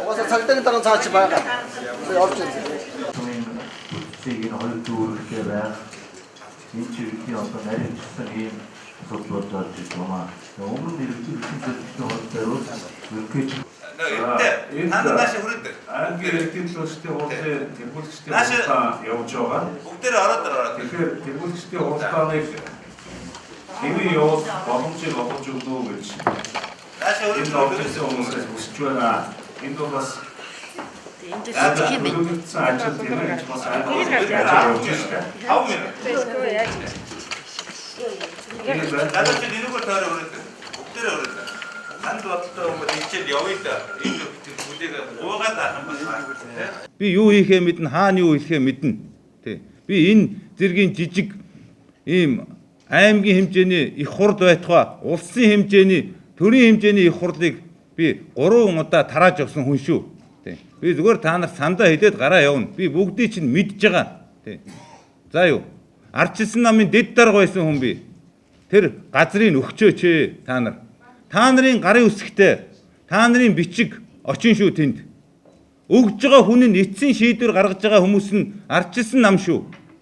Угаасаа цагдаагийн дараа цаач байгаа. Явж байна. Цэгийн хоёр дүүрэгтэй байх. Энэ чиглэлийн одоо нарийнчсан ийм асуудлууд гарч ирж байна. Өмнө нь иргэдийн төлөвлөлтийн холбоотой ерөнхий нааш хүрээд ангийн иргэдийн төлөвлөлтийн хурлын тэргүүлэгчдийн хуралдаа явж байгаа. бүгдээр ороод. Тэгэхээр тэргүүлэгчдийн хуралдааныг хэвэн явуул боломжийг олгож өгнө гэж нааш энэ офисын хүмүүсээс хүсэж байна. Энд бол бас төлөвлөгдсөн ажил тэргүүлж бас явж байна. Хав минут. Надад ч нэрүүгээр тойроо өрөөд. Бүгдээр өрөөд. Ханд бодлоо хүмүүс ичээд явъя да. Энэ бүлээг уугаад ахын бас. Би юу хийхээ мэднэ, хаана юу хийхээ мэднэ. Тэ. Би энэ зэргийн жижиг ийм аймгийн хэмжээний их хурд байтугай улсын хэмжээний төрийн хэмжээний их хурлыг би 3 удаа тарааж явсан хүн шүү. Тэ. Би зүгээр та нар сандаа хилээд гараа явна. Би бүгдийг чинь мэдж байгаа. Тэ. За юу. Ардчилсан намын дэд дарга байсан хүн би. Тэр газрыг өгчөөч та нар. Та нарын гарын үсгтээ та нарын бичиг очин шүү тэнд. Өгж байгаа хүн нь эцсийн шийдвэр гаргаж байгаа хүмүүс нь ардчилсан нам шүү.